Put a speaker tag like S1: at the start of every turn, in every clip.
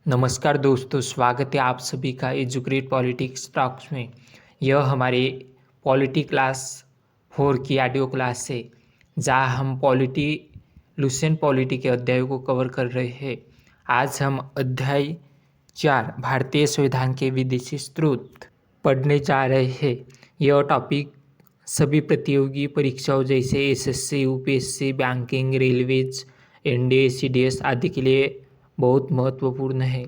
S1: नमस्कार दोस्तों, स्वागत है आप सभी का एजुकेट पॉलिटिक्स टॉक्स में। यह हमारे पॉलिटी क्लास 4 की ऑडियो क्लास है, जहाँ हम लुसेंट पॉलिटी के अध्यायों को कवर कर रहे हैं। आज हम अध्याय 4 भारतीय संविधान के विदेशी स्रोत पढ़ने जा रहे हैं। यह टॉपिक सभी प्रतियोगी परीक्षाओं जैसे SSC, UPSC, banking, railways, NDA, CDS आदि के लिए बहुत महत्वपूर्ण है।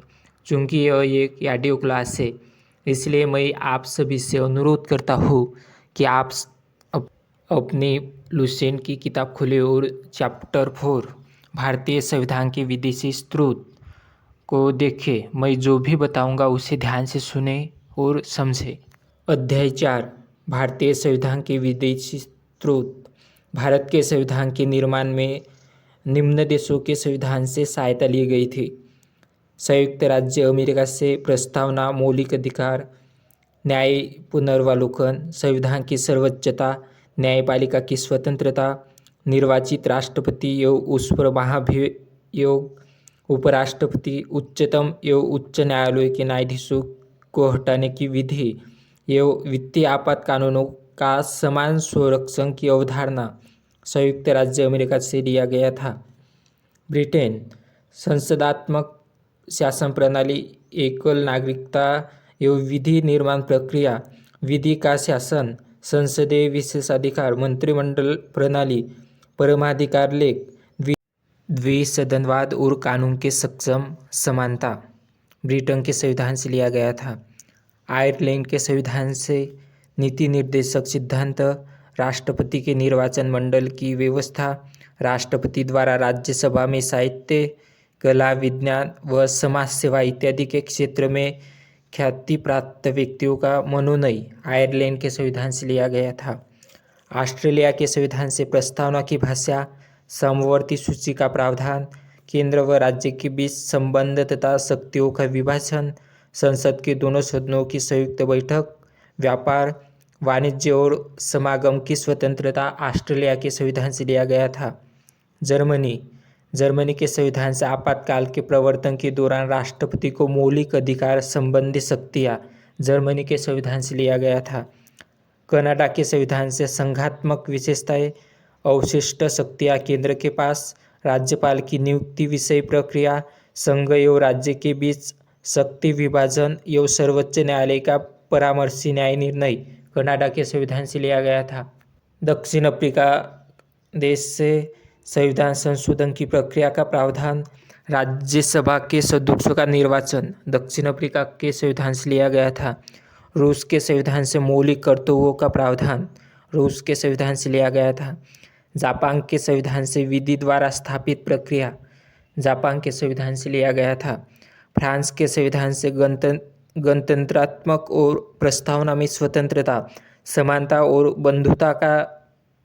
S1: चूँकि यह एक ऑडियो क्लास है, इसलिए मैं आप सभी से अनुरोध करता हूँ कि आप अपनी लुसेंट की किताब खोलें और चैप्टर 4 भारतीय संविधान के विदेशी स्रोत को देखें। मैं जो भी बताऊंगा उसे ध्यान से सुने और समझें। अध्याय 4 भारतीय संविधान के विदेशी स्रोत। भारत के संविधान के निर्माण में निम्न देशों के संविधान से सहायता ली गई थी: संयुक्त राज्य अमेरिका से प्रस्तावना, मौलिक अधिकार, न्याय पुनर्वालोकन, संविधान की सर्वोच्चता, न्यायपालिका की स्वतंत्रता, निर्वाचित राष्ट्रपति एवं उस पर महाभियोग उपराष्ट्रपति, उच्चतम एवं उच्च न्यायालय के न्यायाधीशों को हटाने की विधि एवं वित्तीय आपात कानूनों का समान संरक्षण की अवधारणा संयुक्त राज्य अमेरिका से लिया गया था। ब्रिटेन संसदात्मक शासन प्रणाली, एकल नागरिकता एवं विधि निर्माण प्रक्रिया, विधि का शासन, संसदीय विशेषाधिकार, मंत्रिमंडल प्रणाली, परमाधिकार लेख, द्विसदनवाद और कानून के सक्षम समानता ब्रिटेन के संविधान से लिया गया था। आयरलैंड के संविधान से नीति निर्देशक सिद्धांत, राष्ट्रपति के निर्वाचन मंडल की व्यवस्था, राष्ट्रपति द्वारा राज्यसभा में साहित्य, कला, विज्ञान व समाज सेवा इत्यादि के क्षेत्र में ख्याति प्राप्त व्यक्तियों का मनोनयन आयरलैंड के संविधान से लिया गया था। ऑस्ट्रेलिया के संविधान से प्रस्तावना की भाषा, समवर्ती सूची का प्रावधान, केंद्र व राज्य के बीच संबंध तथा शक्तियों का विभाजन, संसद के दोनों सदनों की संयुक्त बैठक, व्यापार, वाणिज्य और समागम की स्वतंत्रता ऑस्ट्रेलिया के संविधान से लिया गया था। जर्मनी के संविधान से आपातकाल के प्रवर्तन के दौरान राष्ट्रपति को मौलिक अधिकार संबंधी शक्तियां जर्मनी के संविधान से लिया गया था। कनाडा के संविधान से संघात्मक विशेषताएं, अवशिष्ट शक्तियां केंद्र के पास, राज्यपाल की नियुक्ति विषय प्रक्रिया, संघ एवं राज्य के बीच शक्ति विभाजन एवं सर्वोच्च न्यायालय का परामर्शी न्याय निर्णय कनाडा के संविधान से लिया गया था। दक्षिण अफ्रीका देश से संविधान संशोधन की प्रक्रिया का प्रावधान, राज्यसभा के सदस्यों का निर्वाचन दक्षिण अफ्रीका के संविधान से लिया गया था। रूस के संविधान से मौलिक कर्तव्यों का प्रावधान रूस के संविधान से लिया गया था। जापान के संविधान से विधि द्वारा स्थापित प्रक्रिया जापान के संविधान से लिया गया था। फ्रांस के संविधान से गणतंत्रात्मक और प्रस्तावना में स्वतंत्रता, समानता और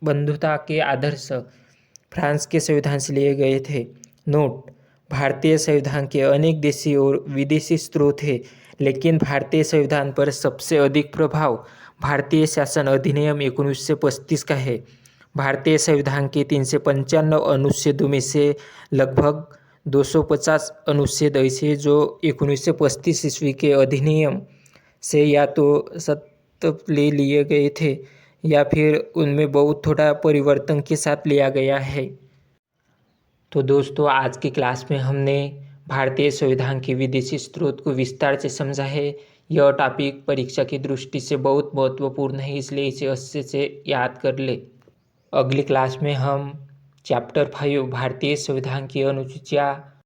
S1: बंधुता के आदर्श फ्रांस के संविधान से लिए गए थे। नोट: भारतीय संविधान के अनेक देशी और विदेशी स्रोत हैं, लेकिन भारतीय संविधान पर सबसे अधिक प्रभाव भारतीय शासन अधिनियम 1935 का है। भारतीय संविधान के 395 अनुच्छेदों में से लगभग 250 अनुच्छेद ऐसे जो 1935 ईस्वी के अधिनियम से या तो सत्त ले लिए गए थे या फिर उनमें बहुत थोड़ा परिवर्तन के साथ लिया गया है। तो दोस्तों, आज की क्लास में हमने भारतीय संविधान के विदेशी स्रोत को विस्तार से समझा है। यह टॉपिक परीक्षा की दृष्टि से बहुत महत्वपूर्ण है, इसलिए इसे अच्छे से याद कर ले। अगली क्लास में हम चैप्टर 5 भारतीय संविधान की अनुसूचियाँ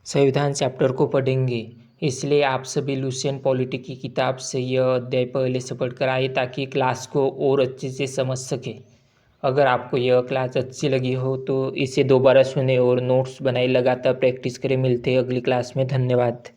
S1: संविधान चैप्टर को पढ़ेंगे। इसलिए आप सभी लुसेंट पॉलिटी की किताब से यह अध्याय पहले से पढ़कर आए ताकि क्लास को और अच्छे से समझ सके। अगर आपको यह क्लास अच्छी लगी हो तो इसे दोबारा सुने और नोट्स बनाए लगातार प्रैक्टिस करें। मिलते हैं अगली क्लास में। धन्यवाद।